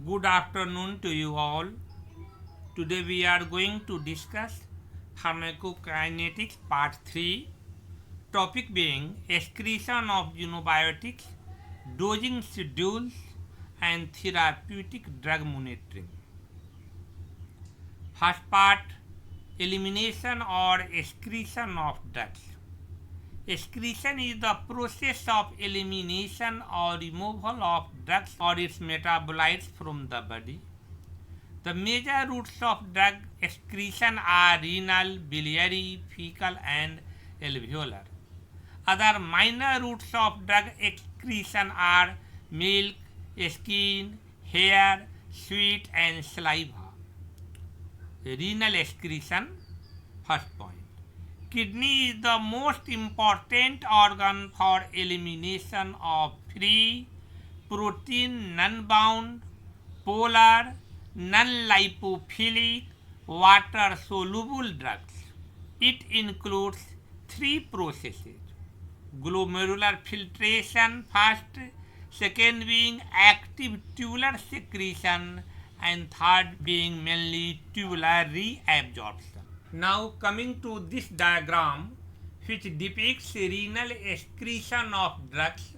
Good afternoon to you all. Today we are going to discuss pharmacokinetics part 3, topic being excretion of xenobiotics, dosing schedules and therapeutic drug monitoring. First part, elimination or excretion of drugs. Excretion is the process of elimination or removal of drugs or its metabolites from the body. The major routes of drug excretion are renal, biliary, fecal, and alveolar. Other minor routes of drug excretion are milk, skin, hair, sweat, and saliva. Renal excretion, first point. Kidney is the most important organ for elimination of free, protein, non-bound, polar, non-lipophilic, water-soluble drugs. It includes three processes: glomerular filtration first, second being active tubular secretion, and third being mainly tubular reabsorption. Now coming to this diagram, which depicts renal excretion of drugs,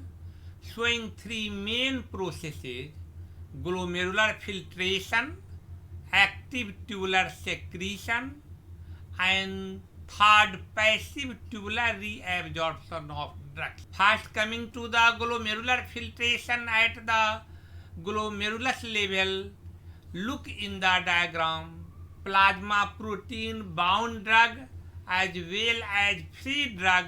showing three main processes: glomerular filtration, active tubular secretion, and third passive tubular reabsorption of drugs. First coming to the glomerular filtration at the glomerulus level, look in the diagram. Plasma protein bound drug as well as free drug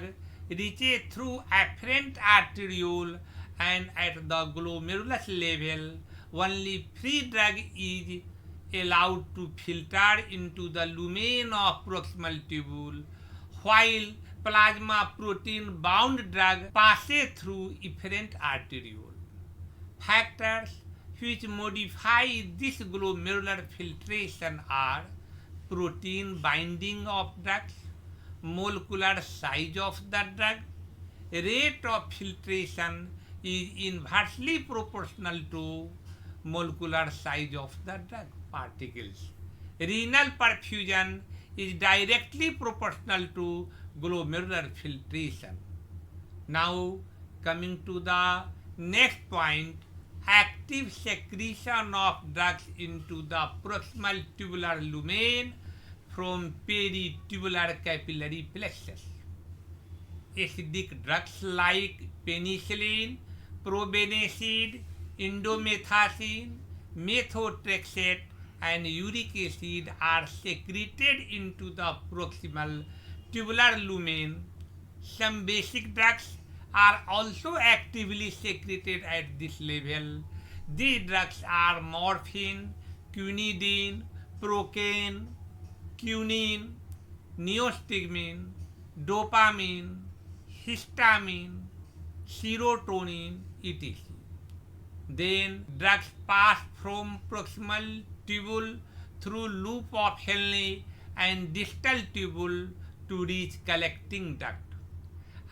reaches through afferent arteriole, and at the glomerulus level only free drug is allowed to filter into the lumen of proximal tubule, while plasma protein bound drug passes through efferent arteriole. Factors which modify this glomerular filtration are protein binding of drugs, molecular size of the drug. Rate of filtration is inversely proportional to molecular size of the drug particles. Renal perfusion is directly proportional to glomerular filtration. Now coming to the next point, active secretion of drugs into the proximal tubular lumen from peritubular capillary plexus. Acidic drugs like penicillin, probenecid, indomethacin, methotrexate, and uric acid are secreted into the proximal tubular lumen. Some basic drugs are also actively secreted at this level. These drugs are morphine, quinidine, procaine, quinine, neostigmine, dopamine, histamine, serotonin, etc. Then drugs pass from proximal tubule through loop of Henle and distal tubule to reach collecting duct.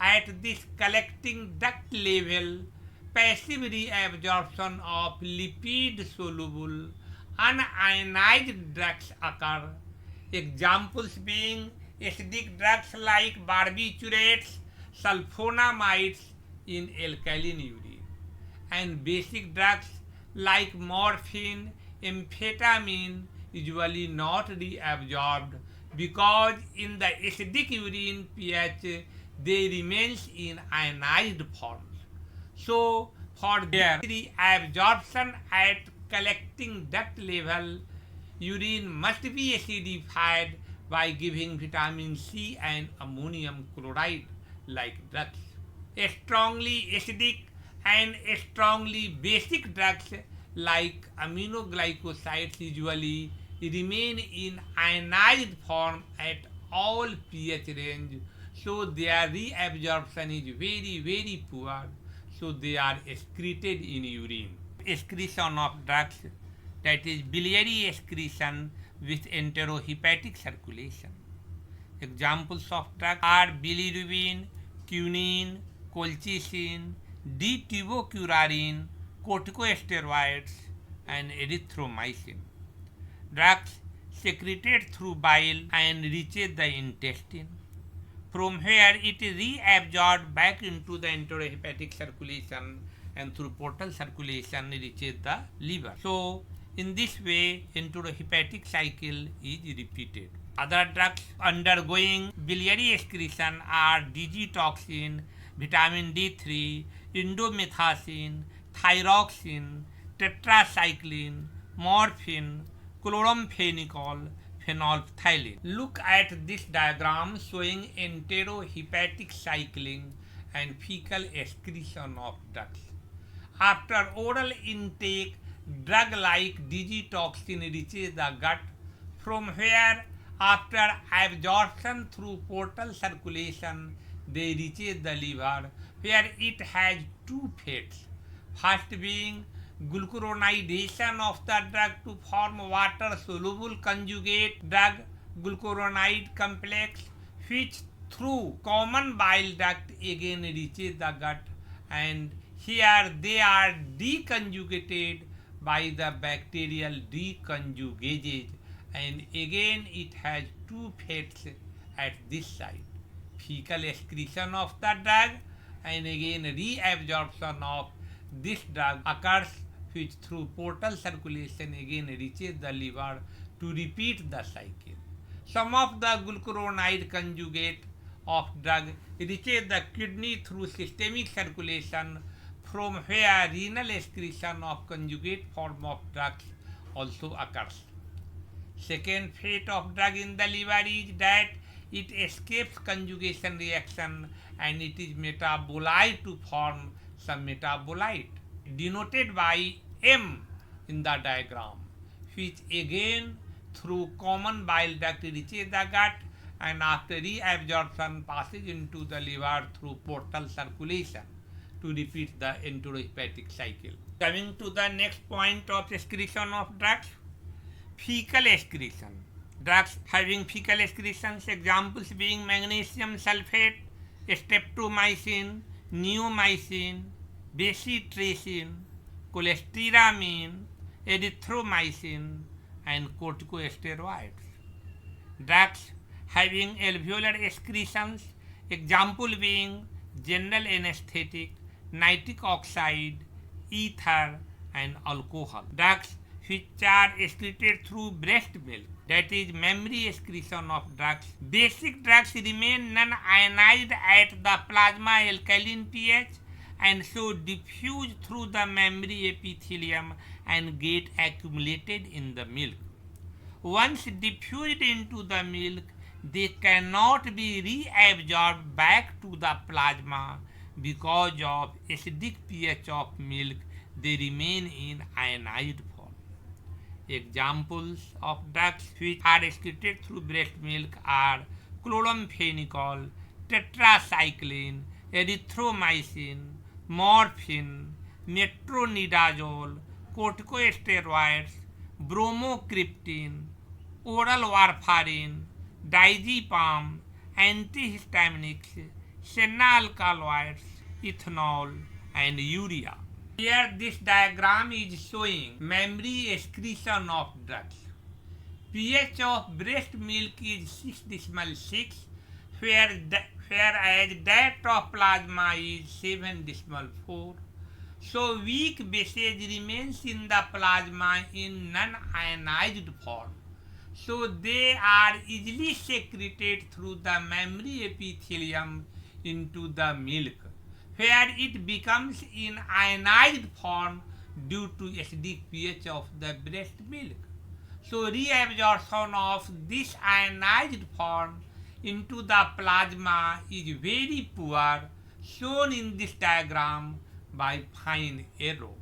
At this collecting duct level, passive reabsorption of lipid-soluble unionized drugs occur. Examples being acidic drugs like barbiturates, sulfonamides in alkaline urine, and basic drugs like morphine, amphetamine usually not reabsorbed because in the acidic urine pH they remains in ionized forms. So for their reabsorption at collecting duct level, urine must be acidified by giving vitamin C and ammonium chloride like drugs. Strongly acidic and strongly basic drugs like aminoglycosides usually remain in ionized form at all pH range, so their reabsorption is very poor, so they are excreted in urine. Excretion of drugs, that is biliary excretion with enterohepatic circulation. Examples of drugs are bilirubin, quinine, colchicine, D-tubocurarine, corticosteroids, and erythromycin. Drugs secreted through bile and reaches the intestine, from where it is reabsorbed back into the enterohepatic circulation and through portal circulation reaches the liver. So, in this way, enterohepatic cycle is repeated. Other drugs undergoing biliary excretion are digitoxin, vitamin D3, indomethacin, thyroxine, tetracycline, morphine, chloramphenicol, phenolphthalein. Look at this diagram showing enterohepatic cycling and fecal excretion of drugs. After oral intake, drug like digitoxin reaches the gut, from where after absorption through portal circulation they reaches the liver, where it has two fates. First being glucuronidation of the drug to form water soluble conjugate drug glucuronide complex, which through common bile duct again reaches the gut, and here they are deconjugated by the bacterial deconjugases, and again it has two fates at this site: fecal excretion of the drug and again reabsorption of this drug occurs, which through portal circulation again reaches the liver to repeat the cycle. Some of the glucuronide conjugate of drug reaches the kidney through systemic circulation, from where renal excretion of conjugate form of drugs also occurs. Second fate of drug in the liver is that it escapes conjugation reaction and it is metabolized to form some metabolite denoted by M in the diagram, which again through common bile duct reaches the gut and after reabsorption passes into the liver through portal circulation to repeat the enterohepatic cycle. Coming to the next point of excretion of drugs, fecal excretion. Drugs having fecal excretions, examples being magnesium sulfate, streptomycin, neomycin, bacitracin, cholestyramine, erythromycin, and corticosteroids. Drugs having alveolar excretions, example being general anesthetic, nitric oxide, ether, and alcohol. Drugs which are excreted through breast milk, that is mammary excretion of drugs. Basic drugs remain non-ionized at the plasma alkaline pH and so diffuse through the mammary epithelium and get accumulated in the milk. Once diffused into the milk, they cannot be reabsorbed back to the plasma because of acidic pH of milk. They remain in ionized form. Examples of drugs which are excreted through breast milk are chloramphenicol, tetracycline, erythromycin, morphine, metronidazole, corticosteroids, bromocriptine, oral warfarin, diazepam, antihistaminics, senna alkaloids, ethanol, and urea. Here this diagram is showing mammary excretion of drugs. pH of breast milk is 6.6, whereas that of plasma is 7.4. So weak bases remains in the plasma in non-ionized form. So they are easily secreted through the mammary epithelium into the milk, where it becomes in ionized form due to acidic pH of the breast milk. So reabsorption of this ionized form into the plasma is very poor, shown in this diagram by fine arrow.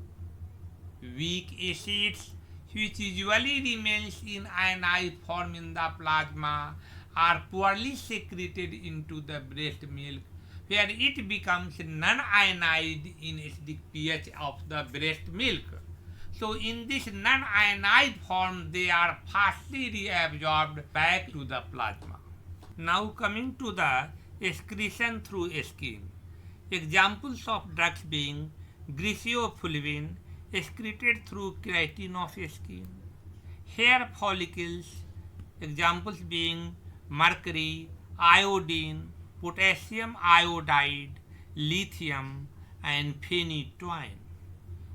Weak acids which usually remains in ionized form in the plasma are poorly secreted into the breast milk, where it becomes non-ionized in acidic pH of the breast milk. So in this non-ionized form, they are fastly reabsorbed back to the plasma. Now coming to the excretion through skin. Examples of drugs being griseofulvin, excreted through keratin of skin. Hair follicles, examples being mercury, iodine, potassium iodide, lithium, and phenytoin.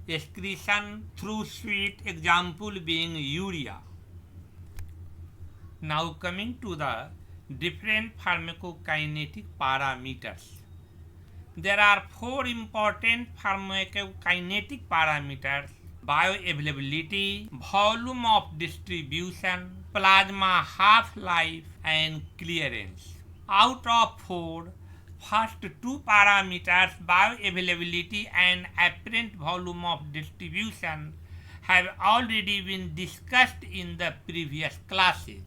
Excretion through sweat, example being urea. Now coming to the different pharmacokinetic parameters. There are four important pharmacokinetic parameters: bioavailability, volume of distribution, plasma half-life, and clearance. Out of four, first two parameters, bioavailability and apparent volume of distribution, have already been discussed in the previous classes.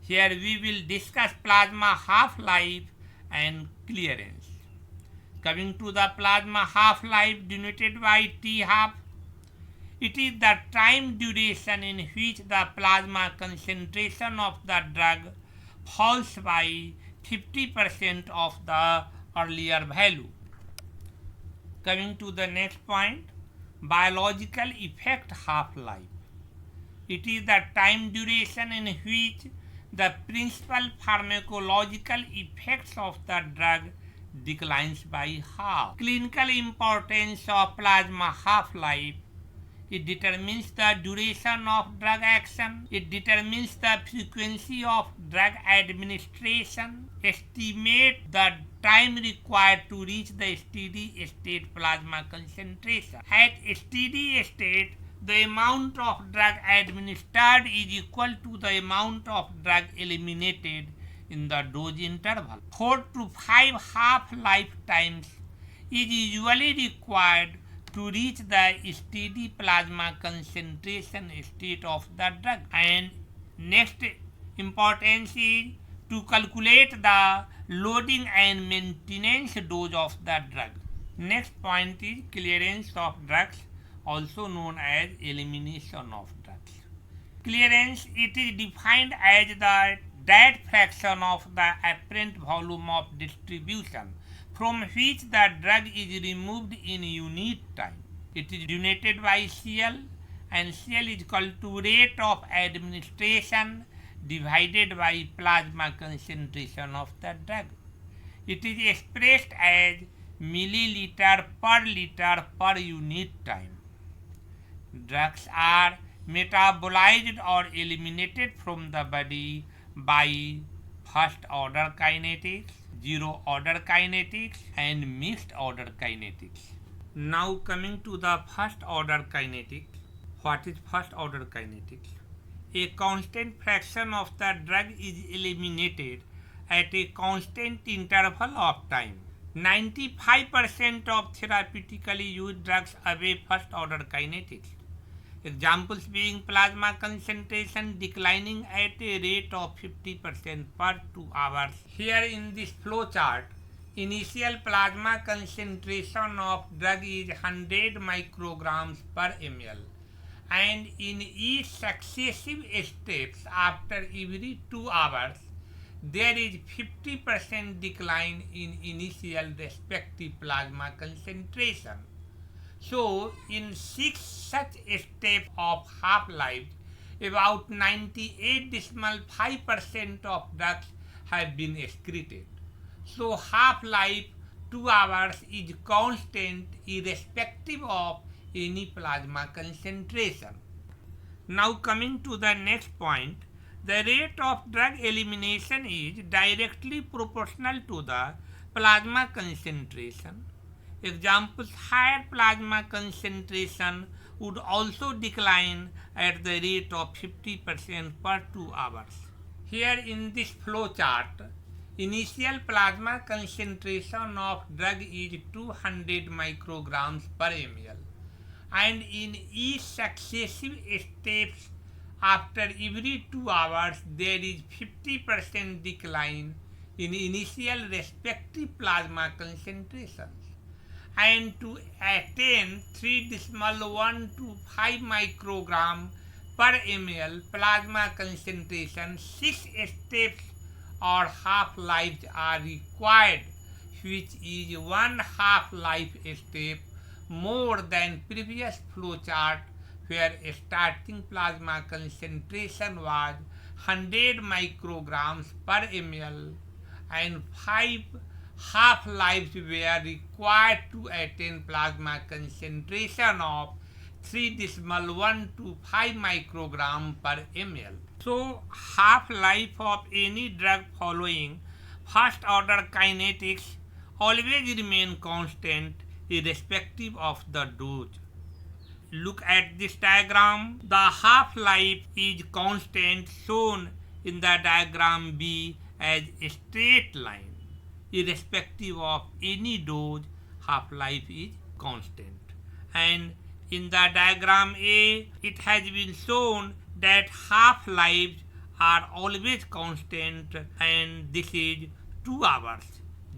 Here we will discuss plasma half-life and clearance. Coming to the plasma half-life denoted by T-half, it is the time duration in which the plasma concentration of the drug falls by 50% of the earlier value. Coming to the next point, biological effect half-life. It is the time duration in which the principal pharmacological effects of the drug declines by half. Clinical importance of plasma half-life. It determines the duration of drug action. It determines the frequency of drug administration. Estimate the time required to reach the steady state plasma concentration. At steady state, the amount of drug administered is equal to the amount of drug eliminated in the dose interval. 4 to 5 half-life times is usually required to reach the steady plasma concentration state of the drug. And next importance is to calculate the loading and maintenance dose of the drug. Next point is clearance of drugs, also known as elimination of drugs. Clearance, it is defined as that fraction of the apparent volume of distribution from which the drug is removed in unit time. It is denoted by CL, and CL is equal to rate of administration divided by plasma concentration of the drug. It is expressed as milliliter per liter per unit time. Drugs are metabolized or eliminated from the body by first order kinetics, zero order kinetics, and mixed order kinetics. Now coming to the first order kinetics. What is first order kinetics? A constant fraction of the drug is eliminated at a constant interval of time. 95% of therapeutically used drugs obey first order kinetics. Examples being plasma concentration declining at a rate of 50% per 2 hours. Here in this flow chart, initial plasma concentration of drug is 100 micrograms per ml, and in each successive steps after every 2 hours, there is 50% decline in initial respective plasma concentration. So, in 6 such steps of half-life, about 98.5% of drugs have been excreted. So, half-life 2 hours is constant irrespective of any plasma concentration. Now coming to the next point, the rate of drug elimination is directly proportional to the plasma concentration. Examples: higher plasma concentration would also decline at the rate of 50% per 2 hours. Here in this flow chart, initial plasma concentration of drug is 200 micrograms per ml, and in each successive steps after every 2 hours there is 50% decline in initial respective plasma concentrations. And to attain 3.125 microgram per ml plasma concentration, 6 steps or half-lives are required, which is one half-life step more than previous flow chart where starting plasma concentration was 100 micrograms per ml and 5 half-lives were required to attain plasma concentration of 3.125 microgram per ml. So, half-life of any drug following first-order kinetics always remain constant irrespective of the dose. Look at this diagram. The half-life is constant shown in the diagram B as a straight line. Irrespective of any dose, half-life is constant. And in the diagram A, it has been shown that half-lives are always constant, and this is 2 hours,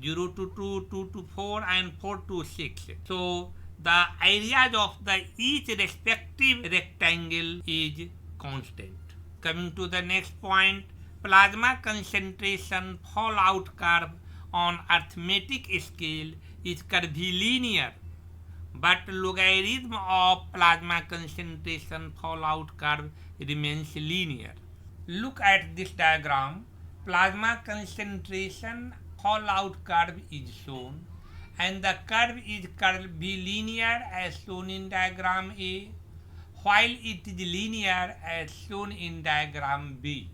0 to 2, 2 to 4 and 4 to 6. So the areas of the each respective rectangle is constant. Coming to the next point, plasma concentration fallout curve on arithmetic scale is curvilinear, but logarithm of plasma concentration fallout curve remains linear. Look at this diagram. Plasma concentration fallout curve is shown, and the curve is curvilinear as shown in diagram A, while it is linear as shown in diagram B.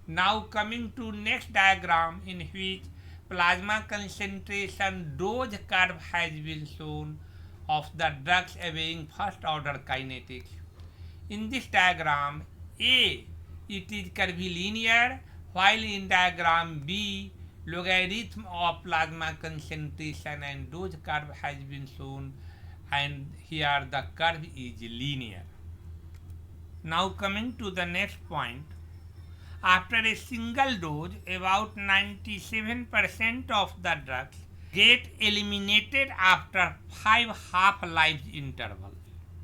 Now coming to next diagram, in which plasma concentration dose curve has been shown of the drugs obeying first order kinetics. In this diagram A, it is curvilinear, while in diagram B, logarithm of plasma concentration and dose curve has been shown, and here the curve is linear. Now coming to the next point, after a single dose, about 97% of the drugs get eliminated after 5 half-life intervals.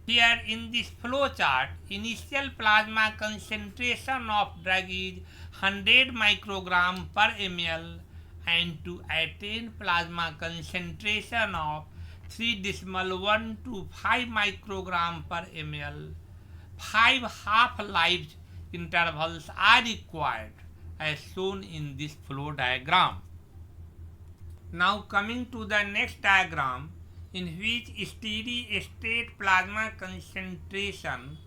Here in this flow chart, initial plasma concentration of drug is 100 microgram per ml, and to attain plasma concentration of 3.125 microgram per ml, 5 half-life intervals are required as shown in this flow diagram. Now coming to the next diagram, in which steady state plasma concentration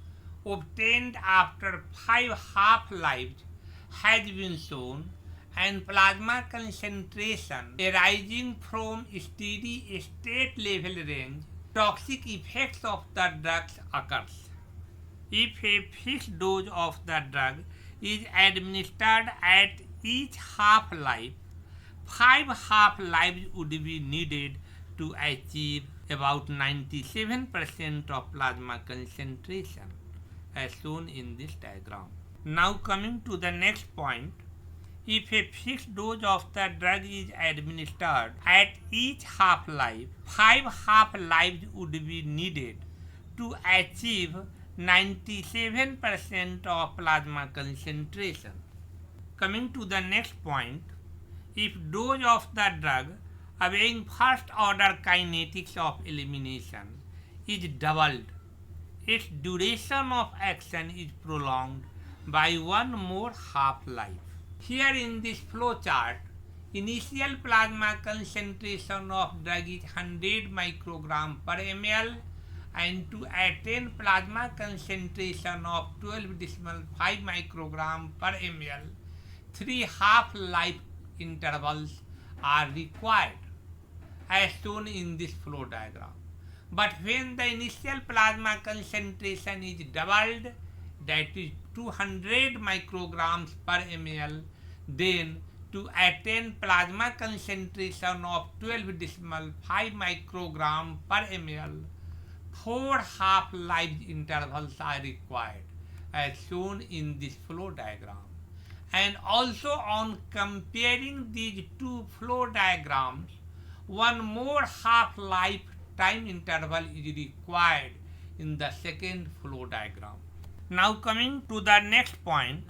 obtained after 5 half-lives has been shown, and plasma concentration arising from steady state level range, toxic effects of the drugs occurs. If a fixed dose of the drug is administered at each half-life, 5 half-lives would be needed to achieve about 97% of plasma concentration as shown in this diagram. Now coming to the next point, if a fixed dose of the drug is administered at each half-life, 5 half-lives would be needed to achieve 97% of plasma concentration. Coming to the next point, if dose of the drug obeying first order kinetics of elimination is doubled, its duration of action is prolonged by 1 more half-life. Here in this flow chart, initial plasma concentration of drug is 100 microgram per ml, and to attain plasma concentration of 12.5 microgram per ml, 3 half-life intervals are required as shown in this flow diagram. But when the initial plasma concentration is doubled, that is 200 micrograms per ml, then to attain plasma concentration of 12.5 microgram per ml, 4 half-life intervals are required as shown in this flow diagram. And also on comparing these two flow diagrams, 1 more half-life time interval is required in the second flow diagram. Now coming to the next point,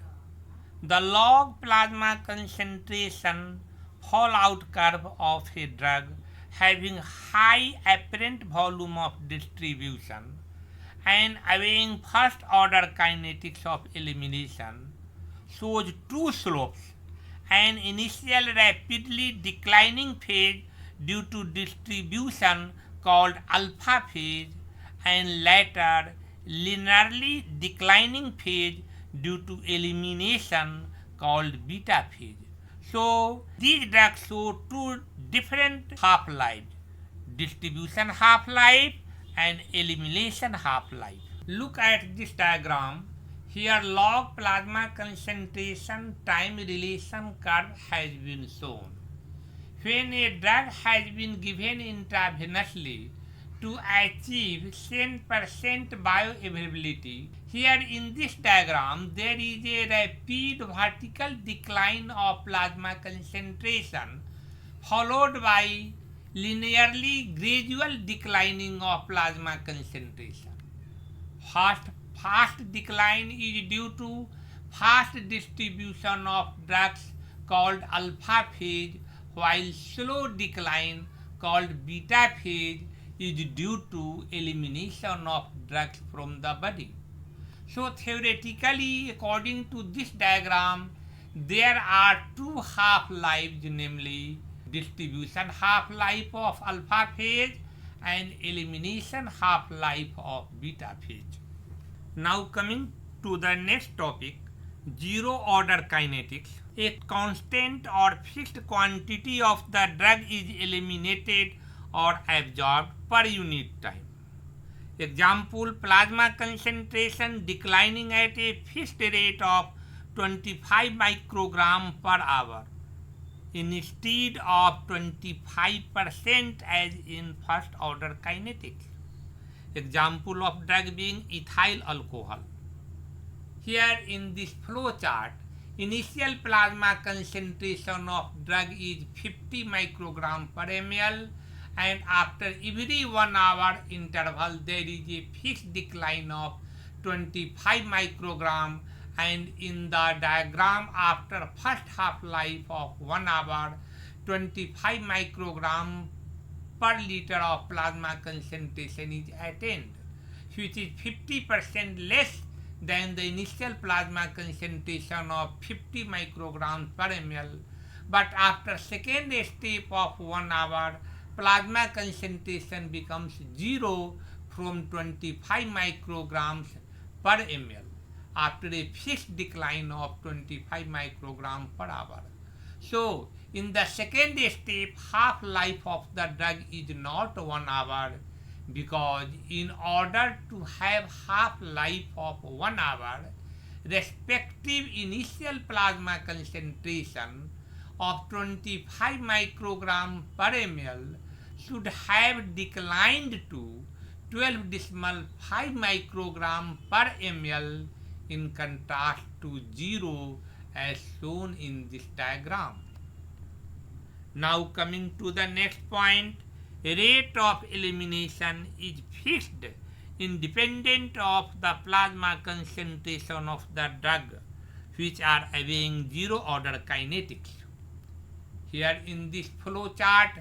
the log plasma concentration fallout curve of a drug having high apparent volume of distribution and obeying first order kinetics of elimination shows two slopes: an initial rapidly declining phase due to distribution called alpha phase and later linearly declining phase due to elimination called beta phase. So these drugs show two different half-lives: distribution half-life and elimination half-life. Look at this diagram. Here log plasma concentration time relation curve has been shown. When a drug has been given intravenously to achieve 10% bioavailability, here in this diagram there is a rapid vertical decline of plasma concentration followed by linearly gradual declining of plasma concentration. Fast decline is due to fast distribution of drugs called alpha phase, while slow decline called beta phase is due to elimination of drugs from the body. So theoretically, according to this diagram, there are two half-lives, namely distribution half-life of alpha phase and elimination half-life of beta phase. Now coming to the next topic, zero order kinetics. A constant or fixed quantity of the drug is eliminated or absorbed per unit time. Example, plasma concentration declining at a fixed rate of 25 microgram per hour instead of 25% as in first order kinetics. Example of drug being ethyl alcohol. Here in this flow chart, initial plasma concentration of drug is 50 microgram per ml, and after every 1 hour interval there is a fixed decline of 25 microgram, and in the diagram after first half-life of 1 hour 25 microgram per liter of plasma concentration is attained, which is 50% less than the initial plasma concentration of 50 micrograms per ml. But after second step of 1 hour, plasma concentration becomes 0 from 25 micrograms per ml after a fixed decline of 25 micrograms per hour. So, in the second step, half-life of the drug is not 1 hour, because in order to have half-life of 1 hour, respective initial plasma concentration of 25 microgram per ml should have declined to 12.5 microgram per ml, in contrast to 0 as shown in this diagram. Now coming to the next point, rate of elimination is fixed independent of the plasma concentration of the drug, which are obeying zero order kinetics. Here in this flow chart,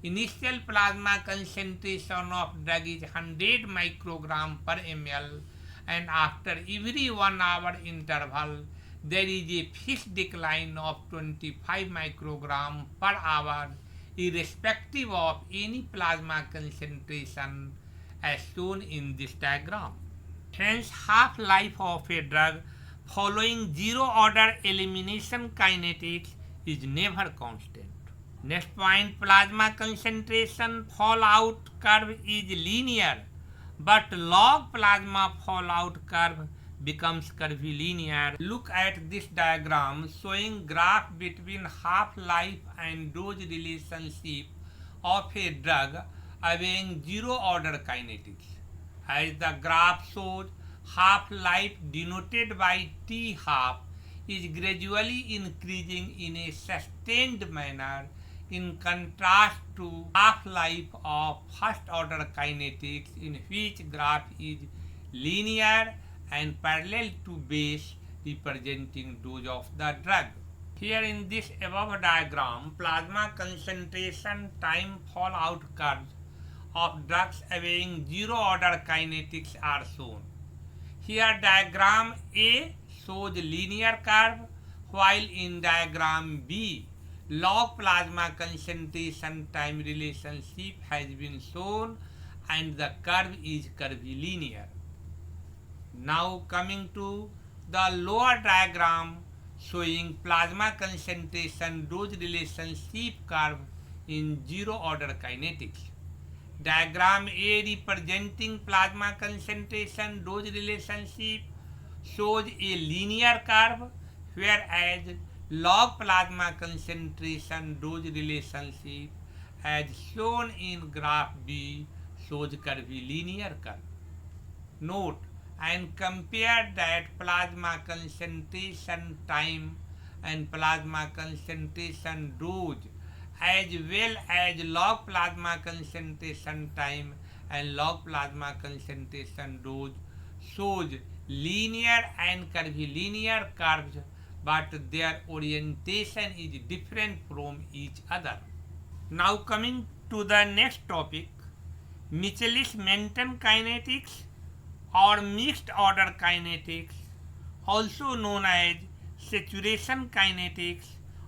initial plasma concentration of drug is 100 microgram per ml, and after every 1 hour interval there is a fixed decline of 25 microgram per hour irrespective of any plasma concentration as shown in this diagram. Hence, half-life of a drug following zero order elimination kinetics is never constant. Next point, plasma concentration fallout curve is linear, but log plasma fallout curve becomes curvilinear. Look at this diagram showing graph between half-life and dose relationship of a drug obeying zero order kinetics. As the graph shows, half-life denoted by T half is gradually increasing in a sustained manner, in contrast to half-life of first order kinetics, in which graph is linear and parallel to base representing dose of the drug. Here in this above diagram, plasma concentration time fallout curves of drugs obeying zero order kinetics are shown. Here diagram A shows linear curve, while in diagram B log plasma concentration time relationship has been shown and the curve is curvilinear. Now coming to the lower diagram showing plasma concentration dose relationship curve in zero order kinetics. Diagram A representing plasma concentration dose relationship shows a linear curve, whereas log plasma concentration dose relationship as shown in graph B shows curvilinear curve. Note and compare that plasma concentration time and plasma concentration dose as well as log plasma concentration time and log plasma concentration dose shows linear and curvilinear curves, but their orientation is different from each other. Now coming to the next topic, Michaelis-Menten kinetics or mixed order kinetics, also known as saturation kinetics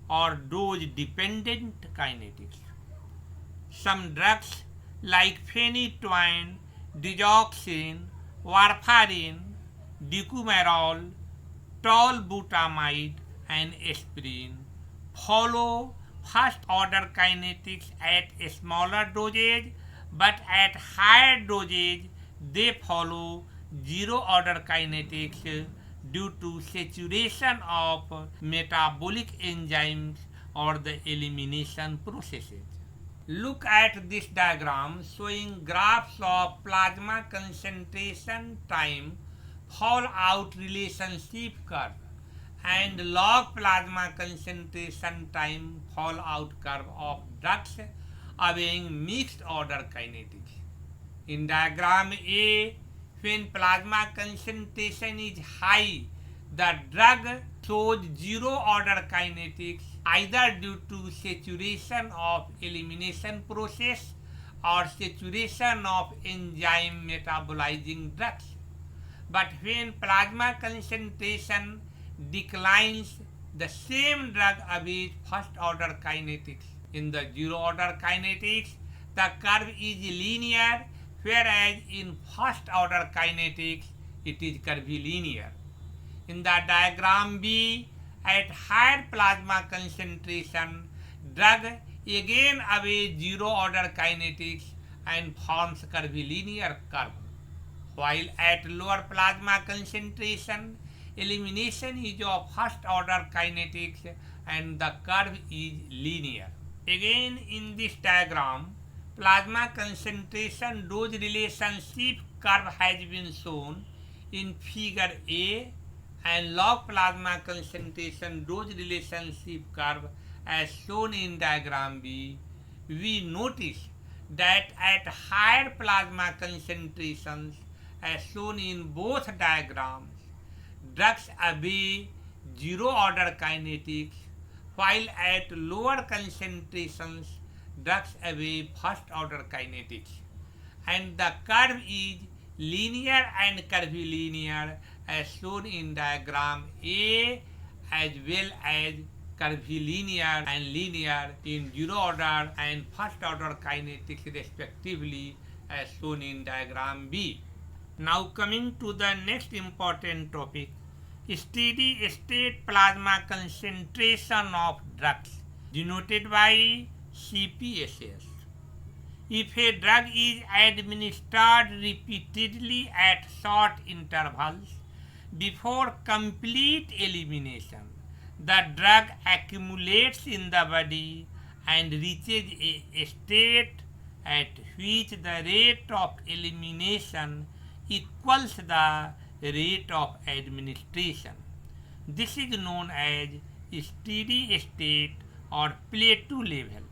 or dose dependent kinetics. Some drugs like phenytoin, digoxin, warfarin, decumarol, tolbutamide and aspirin follow first order kinetics at a smaller dosage, but at higher dosage they follow zero order kinetics due to saturation of metabolic enzymes or the elimination processes. Look at this diagram showing graphs of plasma concentration time fallout relationship curve and log plasma concentration time fallout curve of drugs obeying mixed order kinetics. In diagram A, when plasma concentration is high, the drug shows zero order kinetics either due to saturation of elimination process or saturation of enzyme metabolizing drugs. But when plasma concentration declines, the same drug obeys first order kinetics. In the zero order kinetics, the curve is linear, whereas in first order kinetics it is curvilinear. In the diagram B, at higher plasma concentration, drug again obeys zero order kinetics and forms curvilinear curve, while at lower plasma concentration, elimination is of first order kinetics and the curve is linear. Again in this diagram, plasma concentration dose relationship curve has been shown in figure A and log plasma concentration dose relationship curve as shown in diagram B. We notice that at higher plasma concentrations as shown in both diagrams, drugs obey zero order kinetics, while at lower concentrations drugs obey first order kinetics, and the curve is linear and curvilinear as shown in diagram A, as well as curvilinear and linear in zero order and first order kinetics respectively as shown in diagram B. Now coming to the next important topic, steady state plasma concentration of drugs denoted by CPSS. If a drug is administered repeatedly at short intervals before complete elimination, the drug accumulates in the body and reaches a state at which the rate of elimination equals the rate of administration. This is known as steady state or plateau level.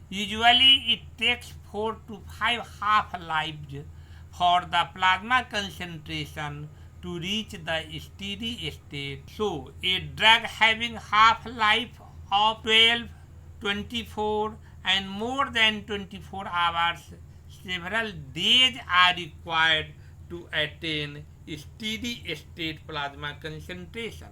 Usually it takes 4 to 5 half-lives for the plasma concentration to reach the steady state. So, a drug having half-life of 12, 24 and more than 24 hours, several days are required to attain steady state plasma concentration.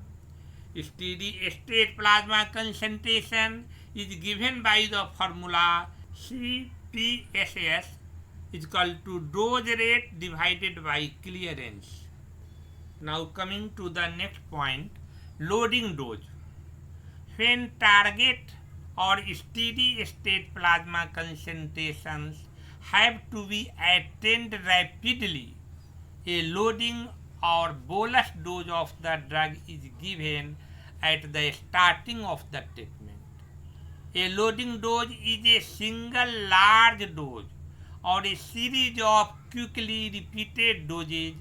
Steady state plasma concentration is given by the formula CPSS is equal to dose rate divided by clearance. Now coming to the next point, loading dose. When target or steady state plasma concentrations have to be attained rapidly, a loading or bolus dose of the drug is given at the starting of the treatment. A loading dose is a single large dose or a series of quickly repeated doses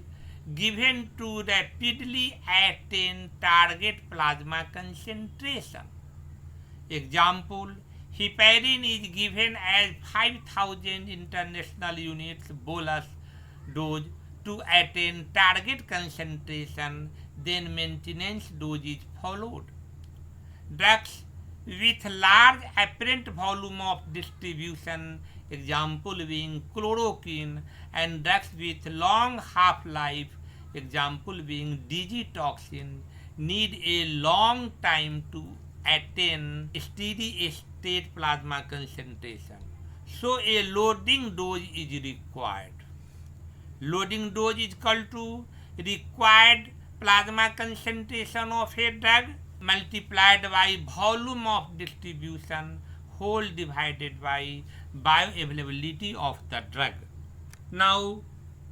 given to rapidly attain target plasma concentration. Example, heparin is given as 5000 international units bolus dose to attain target concentration, then maintenance dose is followed. Drugs with large apparent volume of distribution, example being chloroquine, and drugs with long half-life, example being digitoxin, need a long time to attain steady state plasma concentration. So a loading dose is required. Loading dose is equal to required plasma concentration of a drug multiplied by volume of distribution whole divided by bioavailability of the drug. Now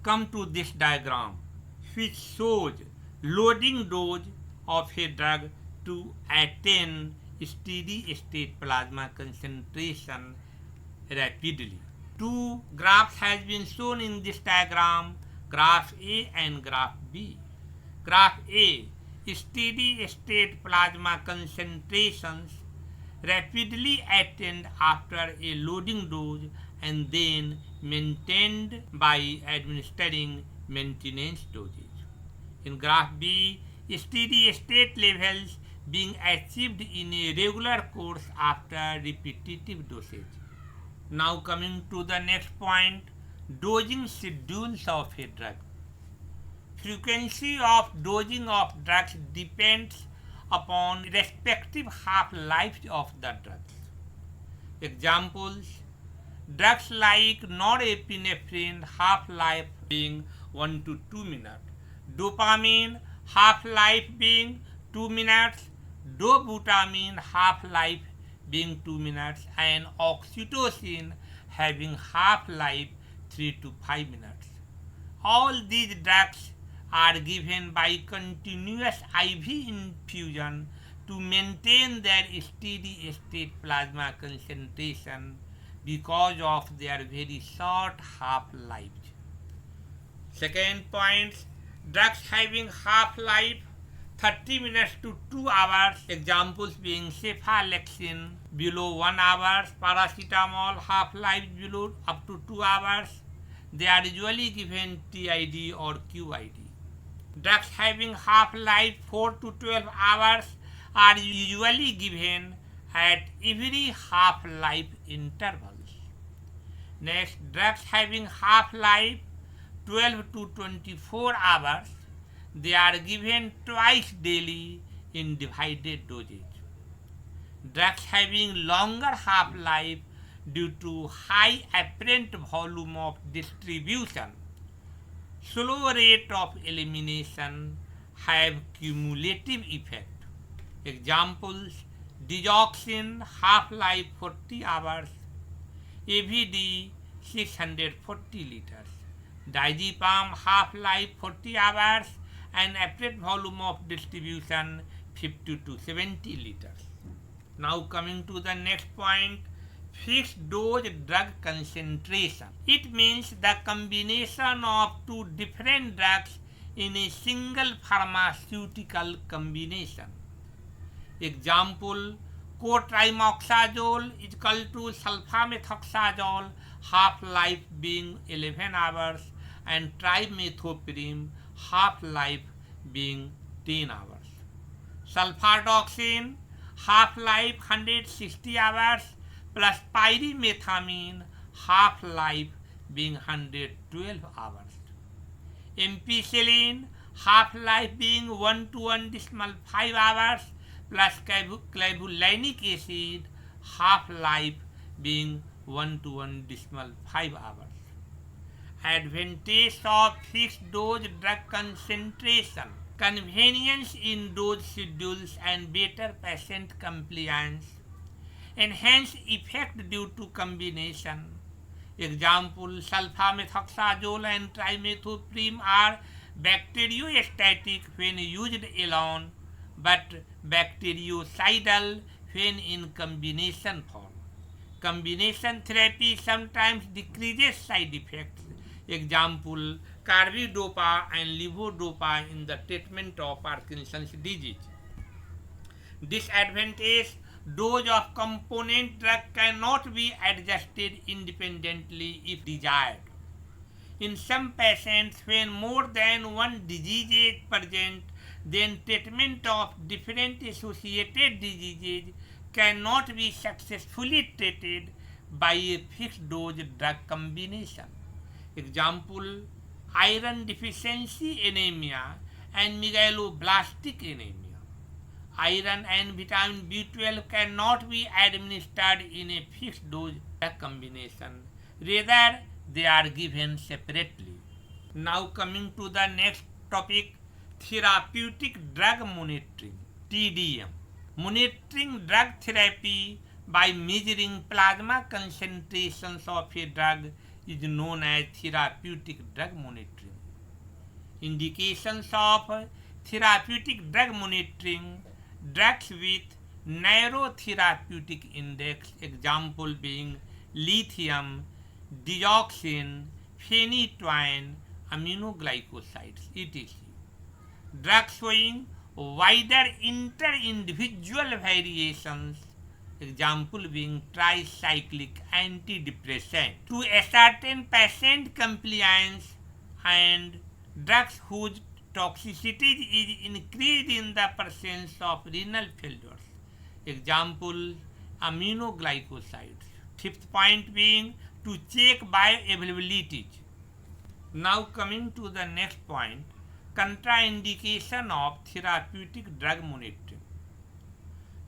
come to this diagram which shows loading dose of a drug to attain steady state plasma concentration rapidly. Two graphs has been shown in this diagram, graph A and graph B. Graph A, steady state plasma concentrations rapidly attained after a loading dose and then maintained by administering maintenance dosage. In graph B, steady state levels being achieved in a regular course after repetitive dosage. Now coming to the next point, dosing schedules of a drug. Frequency of dosing of drugs depends upon respective half-lives of the drugs. Examples, drugs like norepinephrine half-life being 1 to 2 minutes, dopamine half-life being 2 minutes, dobutamine half-life being 2 minutes, and oxytocin having half-life 3 to 5 minutes. All these drugs are given by continuous IV infusion to maintain their steady state plasma concentration because of their very short half-lives. Second point, drugs having half-life 30 minutes to 2 hours, examples being cephalexin below 1 hour, paracetamol half-life below up to 2 hours. They are usually given TID or QID. Drugs having half-life 4 to 12 hours are usually given at every half-life intervals. Next, drugs having half-life 12 to 24 hours, they are given twice daily in divided dosage. Drugs having longer half-life due to high apparent volume of distribution, slow rate of elimination have cumulative effect. Examples, digoxin half-life 40 hours, AVD 640 liters, diazepam half-life 40 hours and apparent volume of distribution 50 to 70 liters. Now coming to the next point, fixed dose drug concentration. It means the combination of two different drugs in a single pharmaceutical combination. Example, cotrimoxazole is equal to sulfamethoxazole half-life being 11 hours and trimethoprim half-life being 10 hours. Sulfadoxine, half-life 160 hours, plus pyrimethamine, half-life being 112 hours. Ampicillin, half-life being 1 to 1.5 hours, plus clavulanic acid, half-life being 1 to 1.5 hours. Advantage of fixed dose drug concentration: convenience in dose schedules and better patient compliance. Enhanced effect due to combination. Example, sulfamethoxazole and trimethoprim are bacteriostatic when used alone, but bactericidal when in combination form. Combination therapy sometimes decreases side effects. Example, carbidopa and levodopa in the treatment of Parkinson's disease. Disadvantage: dose of component drug cannot be adjusted independently if desired. In some patients, when more than one disease is present, then treatment of different associated diseases cannot be successfully treated by a fixed dose drug combination. Example, iron deficiency anemia and megaloblastic anemia. Iron and vitamin B12 cannot be administered in a fixed dose drug combination. Rather, they are given separately. Now coming to the next topic, therapeutic drug monitoring, TDM. Monitoring drug therapy by measuring plasma concentrations of a drug is known as therapeutic drug monitoring. Indications of therapeutic drug monitoring: drugs with narrow therapeutic index, example being lithium, digoxin, phenytoin, aminoglycosides, etc. Drugs showing wider inter-individual variations, example being tricyclic antidepressant, to ascertain patient compliance, and drugs whose toxicity is increased in the presence of renal failures, example aminoglycosides. Fifth point being to check bioavailability. Now coming to the next point, contraindication of therapeutic drug monitoring.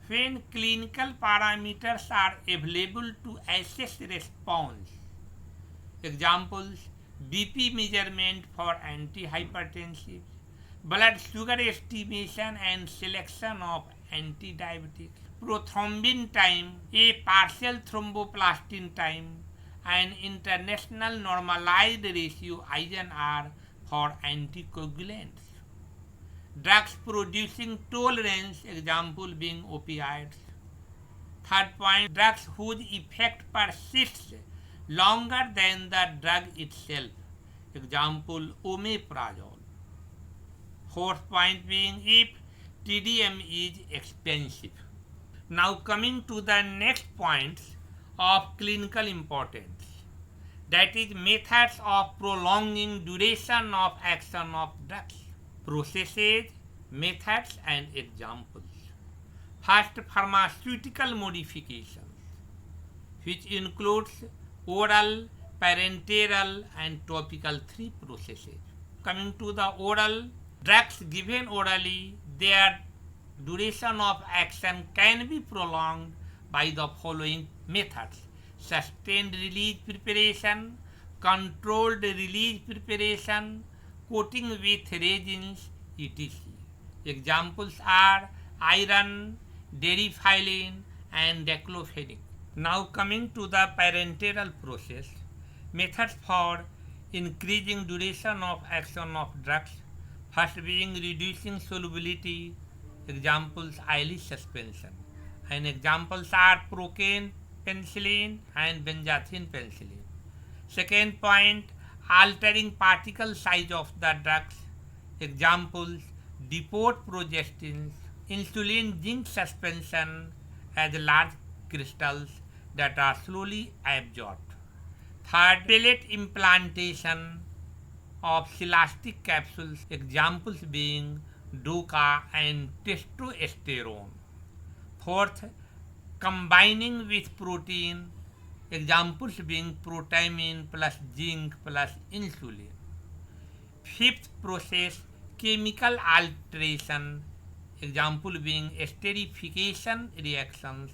When clinical parameters are available to assess response, examples BP measurement for antihypertensive, blood sugar estimation and selection of antidiabetics, prothrombin time, a partial thromboplastin time, and international normalized ratio INR for anticoagulants. Drugs producing tolerance, example being opioids. Third point, drugs whose effect persists longer than the drug itself, example omeprazole. Fourth point being if TDM is expensive. Now coming to the next points of clinical importance, that is methods of prolonging duration of action of drugs, processes, methods and examples. First, pharmaceutical modifications, which includes oral, parenteral and topical 3 processes. Coming to the oral, drugs given orally, their duration of action can be prolonged by the following methods: sustained release preparation, controlled release preparation, coating with resins, etc. Examples are iron, deriphyllin and diclofenac. Now coming to the parenteral process, methods for increasing duration of action of drugs. First being reducing solubility, examples Eilidh suspension, and examples are procaine penicillin and benzathine penicillin. Second point, altering particle size of the drugs, examples depot progestins, insulin zinc suspension as large crystals that are slowly absorbed. Third, pellet implantation, of celastic capsules, examples being DOCA and testosterone. Fourth, combining with protein, examples being protamine plus zinc plus insulin. Fifth process, chemical alteration, example being esterification reactions,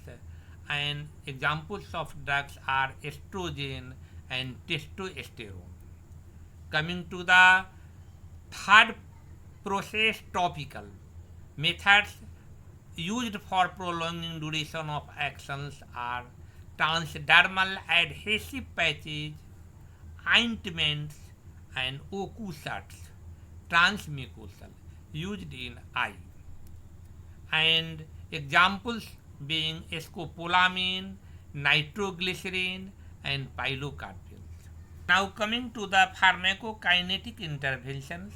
and examples of drugs are estrogen and testosterone. Coming to the third process, topical methods used for prolonging duration of actions are transdermal adhesive patches, ointments, and occlusals, transmucosal, used in eye. And examples being scopolamine, nitroglycerin, and pilocarpines. Now coming to the pharmacokinetic interventions,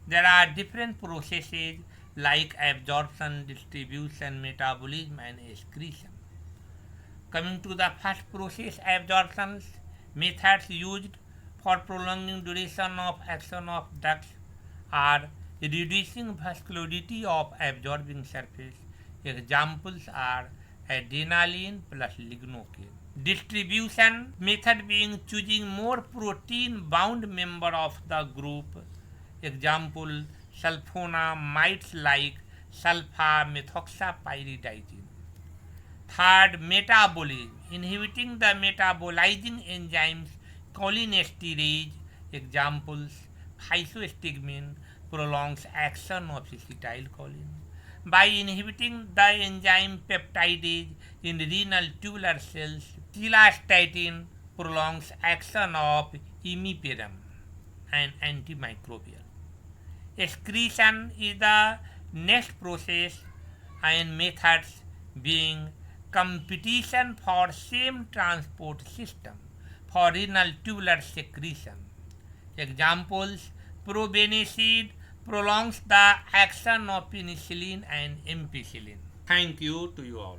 there are different processes like absorption, distribution, metabolism, and excretion. Coming to the first process, absorptions, methods used for prolonging duration of action of drugs are reducing vascularity of absorbing surface. Examples are adrenaline plus lignocaine. Distribution method being choosing more protein bound member of the group. Example sulfonamides like sulfa-methoxypyridine. Third, metabolism, inhibiting the metabolizing enzymes cholinesterase. Examples physostigmine prolongs action of acetylcholine. By inhibiting the enzyme peptidase in renal tubular cells, cilastatin prolongs action of imipenem, an antimicrobial. Excretion is the next process and methods being competition for same transport system for renal tubular secretion. Examples, probenecid prolongs the action of penicillin and ampicillin. Thank you to you all.